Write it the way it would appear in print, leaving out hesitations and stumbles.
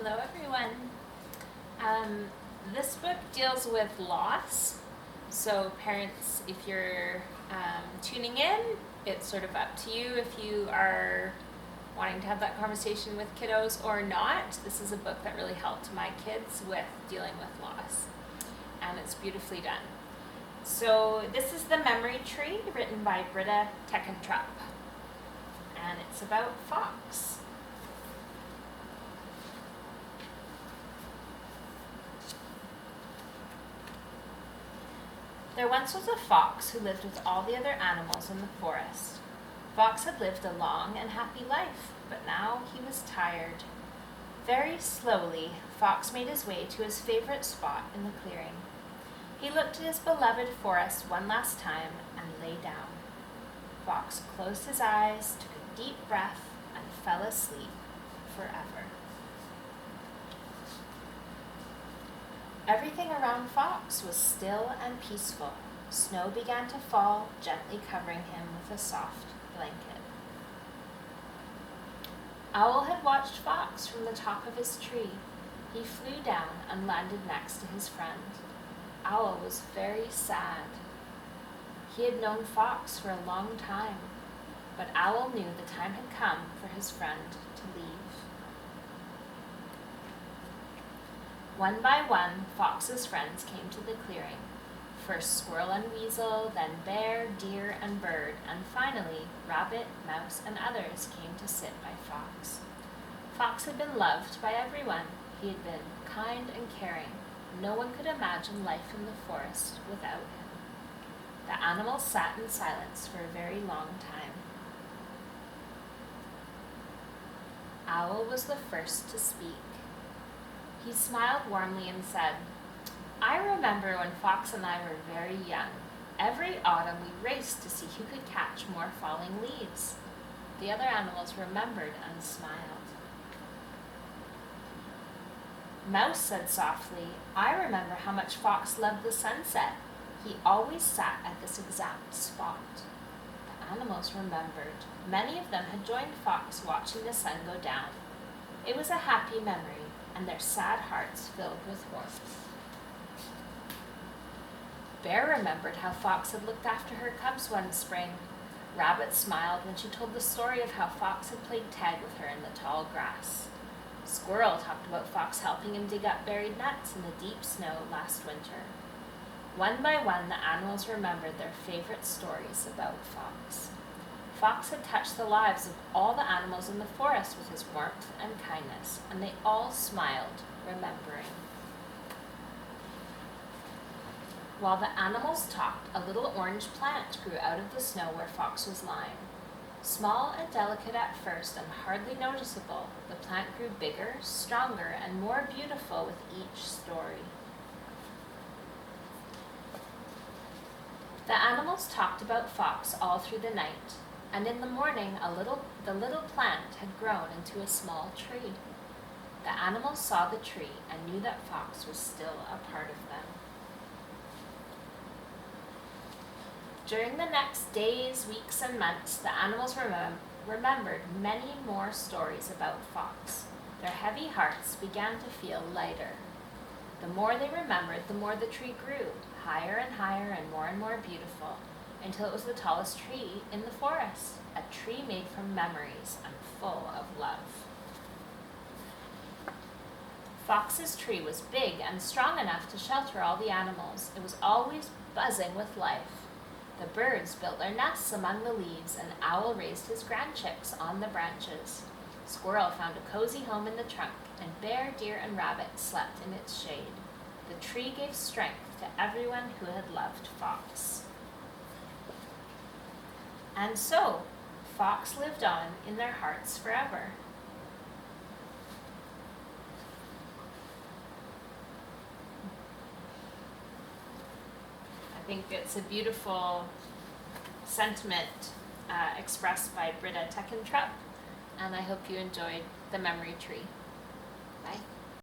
Hello everyone. This book deals with loss. So parents, if you're tuning in, it's sort of up to you if you are wanting to have that conversation with kiddos or not. This is a book that really helped my kids with dealing with loss. And it's beautifully done. So this is The Memory Tree, written by Britta, Teckentrup. And it's about Fox. There once was a fox who lived with all the other animals in the forest. Fox had lived a long and happy life, but now he was tired. Very slowly, Fox made his way to his favorite spot in the clearing. He looked at his beloved forest one last time and lay down. Fox closed his eyes, took a deep breath, and fell asleep forever. Everything around Fox was still and peaceful. Snow began to fall, gently covering him with a soft blanket. Owl had watched Fox from the top of his tree. He flew down and landed next to his friend. Owl was very sad. He had known Fox for a long time, but Owl knew the time had come for his friend to leave. One by one, Fox's friends came to the clearing. First squirrel and weasel, then bear, deer, and bird, and finally rabbit, mouse, and others came to sit by Fox. Fox had been loved by everyone. He had been kind and caring. No one could imagine life in the forest without him. The animals sat in silence for a very long time. Owl was the first to speak. He smiled warmly and said, "I remember when Fox and I were very young. Every autumn we raced to see who could catch more falling leaves." The other animals remembered and smiled. Mouse said softly, "I remember how much Fox loved the sunset. He always sat at this exact spot." The animals remembered. Many of them had joined Fox watching the sun go down. It was a happy memory, and their sad hearts filled with warmth. Bear remembered how Fox had looked after her cubs one spring. Rabbit smiled when she told the story of how Fox had played tag with her in the tall grass. Squirrel talked about Fox helping him dig up buried nuts in the deep snow last winter. One by one, the animals remembered their favorite stories about Fox. Fox had touched the lives of all the animals in the forest with his warmth and kindness, and they all smiled, remembering. While the animals talked, a little orange plant grew out of the snow where Fox was lying. Small and delicate at first and hardly noticeable, the plant grew bigger, stronger, and more beautiful with each story. The animals talked about Fox all through the night, and in the morning the little plant had grown into a small tree. The animals saw the tree and knew that Fox was still a part of them. During the next days, weeks, and months, the animals remembered many more stories about Fox. Their heavy hearts began to feel lighter. The more they remembered, the more the tree grew, higher and more beautiful, until it was the tallest tree in the forest, a tree made from memories and full of love. Fox's tree was big and strong enough to shelter all the animals. It was always buzzing with life. The birds built their nests among the leaves, and Owl raised his grandchicks on the branches. Squirrel found a cozy home in the trunk, and bear, deer, and rabbit slept in its shade. The tree gave strength to everyone who had loved Fox. And so, Fox lived on in their hearts forever. I think it's a beautiful sentiment expressed by Britta Teckentrup, and I hope you enjoyed The Memory Tree. Bye.